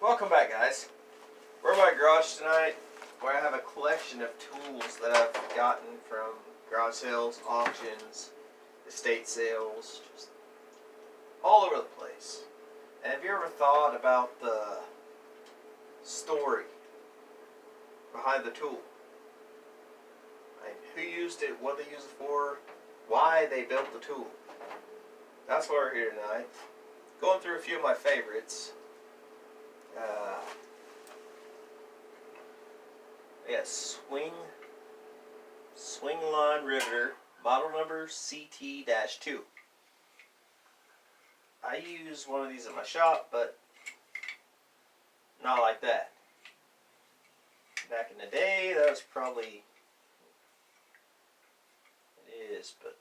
Welcome back, guys. We're in my garage tonight, where I have a collection of tools that I've gotten from garage sales, auctions, estate sales, just all over the place. And have you ever thought about the story behind the tool? Like who used it, what they used it for, why they built the tool? That's why we're here tonight. Going through a few of my favorites. Swing Line Riveter, model number CT-2. I use one of these at my shop, but not like that. Back in the day, that was probably, it is, but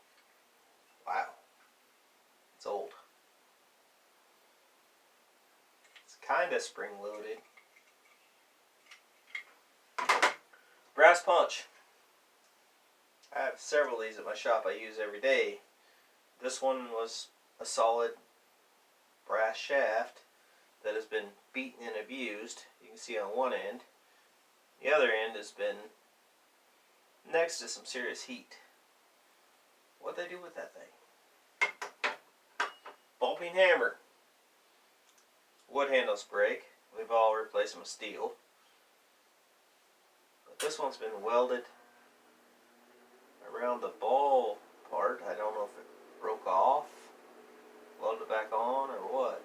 wow, it's old. It's kind of spring-loaded. Brass punch. I have several of these at my shop I use every day. This one was a solid brass shaft that has been beaten and abused. You can see on one end. The other end has been next to some serious heat. What'd they do with that thing? Ball peen hammer. Wood handles break. We've all replaced them with steel. But this one's been welded around the ball part. I don't know if it broke off, welded it back on, or what.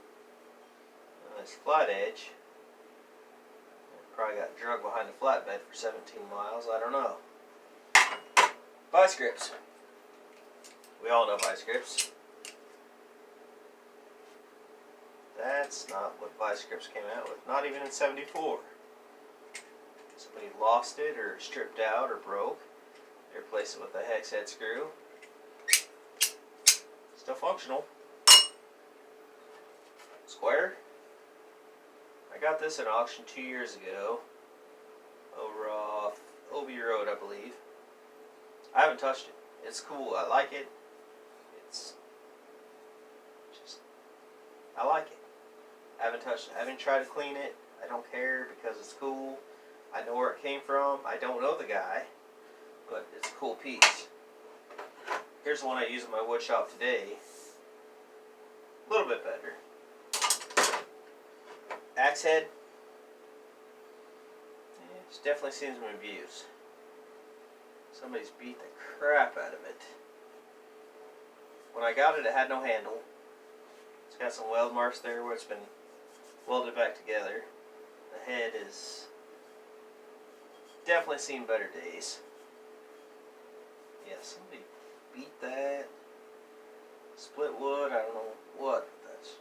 And this flat edge, it probably got drug behind the flatbed for 17 miles, I don't know. Vice grips. We all know vice grips. That's not what vice grips came out with, not even in '74. Somebody lost it or stripped out or broke. They replaced it with a hex head screw. Still functional. Square. I got this at an auction 2 years ago over off Obie Road, I believe. I haven't touched it. It's cool. I like it. It's just, I like it. I haven't touched it. I haven't tried to clean it. I don't care because it's cool. I know where it came from. I don't know the guy, but it's a cool piece. Here's the one I use in my wood shop today. A little bit better. Axe head. It's definitely seen some abuse. Somebody's beat the crap out of it. When I got it, it had no handle. It's got some weld marks there where it's been welded back together. The head is definitely seen better days. Yeah, somebody beat that. Split wood, I don't know what that's.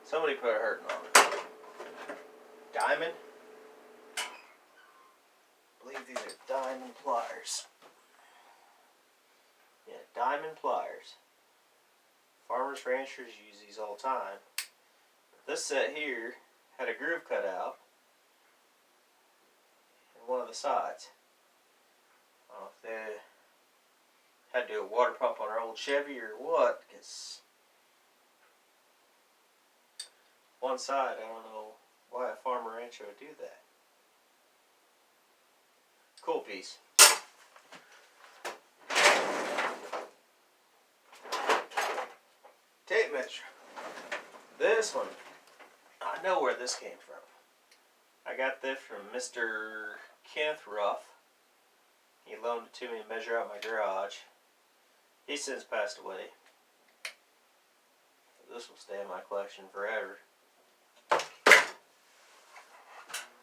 Somebody put a hurting on it. Diamond. I believe these are diamond pliers. Yeah, diamond pliers. Farmers, ranchers use these all the time. This set here had a groove cut out in one of the sides. I don't know if they had to do a water pump on our old Chevy or what, because one side, I don't know why a farmer rancher would do that. Cool piece. Tape measure. This one, I know where this came from. I got this from Mr. Kenneth Ruff. He loaned it to me to measure out my garage. He's since passed away. This will stay in my collection forever.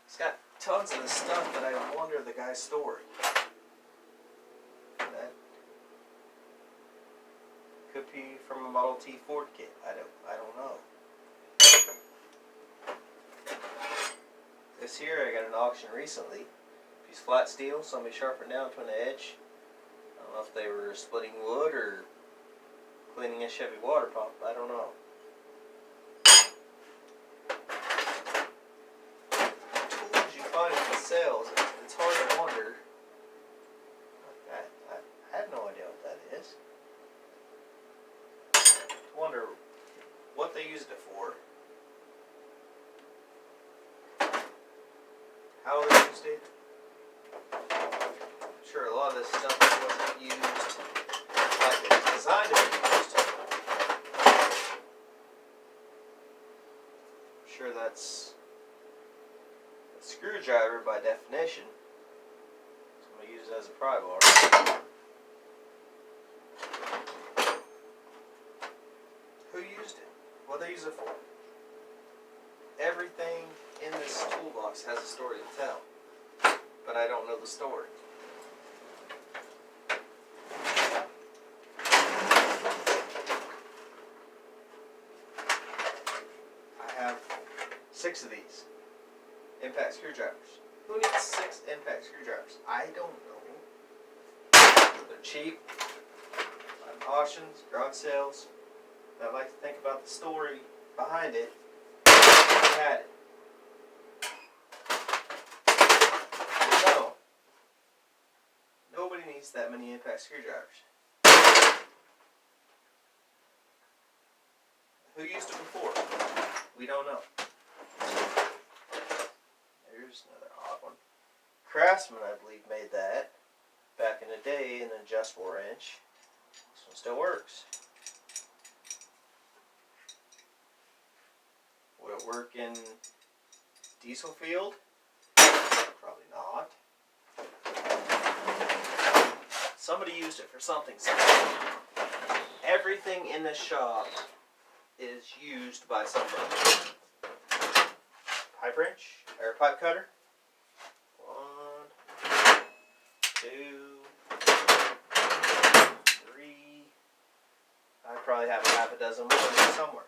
It's got tons of the stuff that I wonder the guy's story. That could be from a Model T Ford kit. I don't know. This here I got an auction recently. Piece of flat steel, somebody sharpened down to an edge. I don't know if they were splitting wood or cleaning a Chevy water pump. I don't know. Tools you find in the sales, it's hard to wonder. I have no idea what that is. I wonder what they used it for. how they used it. I'm sure a lot of this stuff wasn't used like it was designed to be used. I'm sure that's a screwdriver by definition. So I'm going to use it as a pry bar. Who used it? What they use it for? Everything in this toolbox has a story to tell, but I don't know the story. I have 6 of these impact screwdrivers. Who needs 6 impact screwdrivers? I don't know. They're cheap. Auctions, garage sales. I like to think about the story behind it. Who had it? No. Nobody needs that many impact screwdrivers. Who used it before? We don't know. Here's another odd one. Craftsman, I believe, made that back in the day, an adjustable wrench. This one still works. Would it work in diesel field? Probably not. Somebody used it for something. Everything in this shop is used by somebody. Pipe wrench, or pipe cutter. 1, 2, 3. I probably have a half a dozen more somewhere.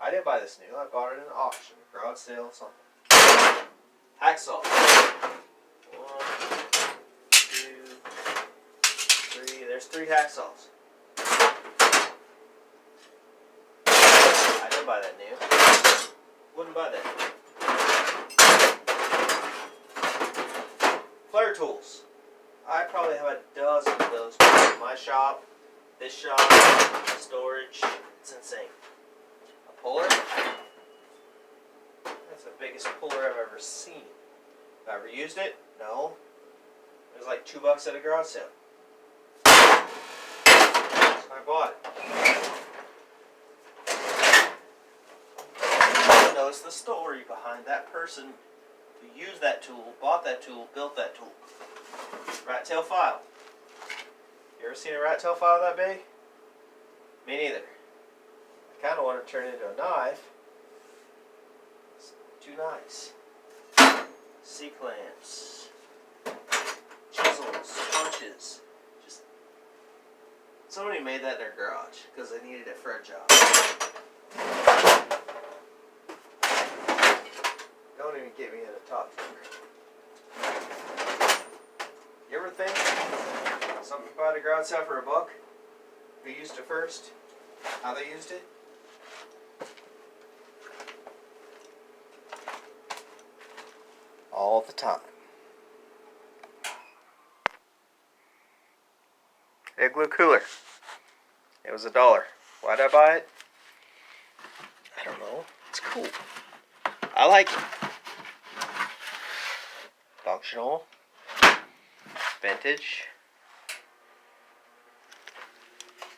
I didn't buy this new. I bought it in an auction, garage sale, something. Hacksaw. 1, 2, 3. There's 3 hacksaws. I didn't buy that new. Wouldn't buy that new. Flare tools. I probably have a dozen of those in my shop, this shop, storage. It's insane. Puller. That's the biggest puller I've ever seen. Have I ever used it? No. It was like $2 at a garage sale. So I bought it. Notice the story behind that person who used that tool, bought that tool, built that tool. Rat tail file. You ever seen a rat tail file that big? Me neither. I kind of want to turn it into a knife. It's too nice. C-clamps, chisels, punches. Just somebody made that in their garage because they needed it for a job. Don't even get me in a top finger. You ever think something you buy at a garage sale for $1? Who used it first? How they used it? All the time. Igloo cooler. It was $1. Why'd I buy it? I don't know. It's cool. I like it. Functional. Vintage.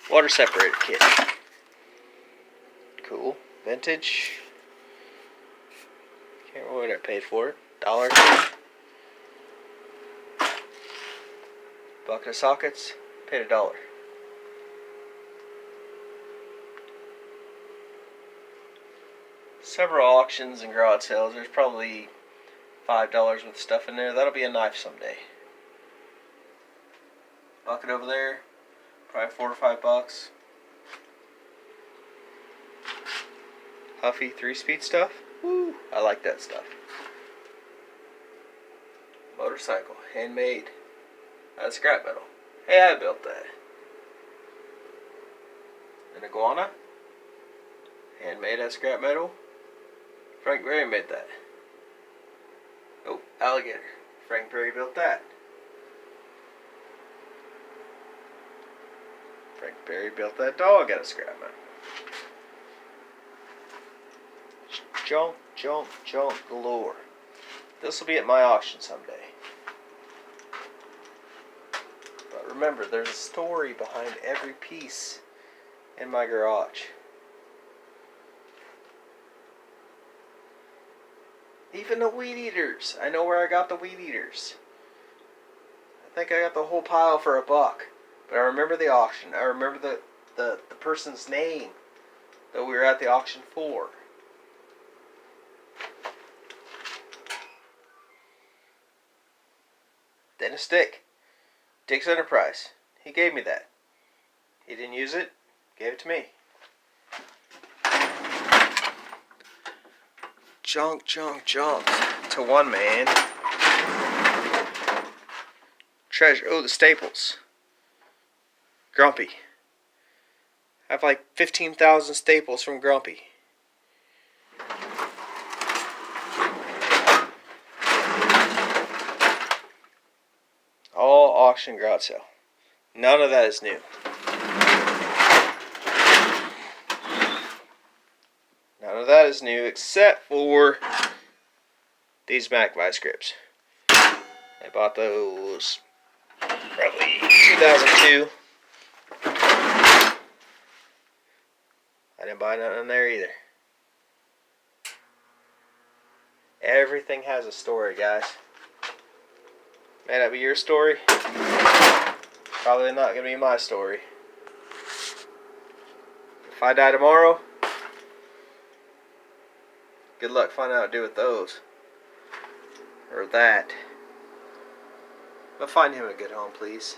Water separator kit. Cool. Vintage. Can't remember what I paid for it. $1. Bucket of sockets. Paid $1. Several auctions and garage sales. There's probably $5 worth of stuff in there. That'll be a knife someday. Bucket over there. Probably $4 or $5. Huffy 3-speed stuff. Woo! I like that stuff. Motorcycle, handmade. That's scrap metal. Hey, I built that. An iguana. Handmade out of scrap metal. Frank Berry made that. Oh, alligator. Frank Berry built that. Frank Berry built that dog out of scrap metal. Junk galore. This will be at my auction someday. But remember, there's a story behind every piece in my garage. Even the weed eaters. I know where I got the weed eaters. I think I got the whole pile for $1. But I remember the auction. I remember the person's name that we were at the auction for. Dennis Dick. Dick's Enterprise. He gave me that. He didn't use it. Gave it to me. Junk, junk, junk. To one man. Treasure. Oh, the staples. Grumpy. I have like 15,000 staples from Grumpy. All auction garage sale. None of that is new. None of that is new except for these Mac vice grips. I bought those probably 2002. I didn't buy nothing there either. Everything has a story, guys. May not be your story. Probably not going to be my story. If I die tomorrow, good luck finding out what to do with those. Or that. But find him a good home, please.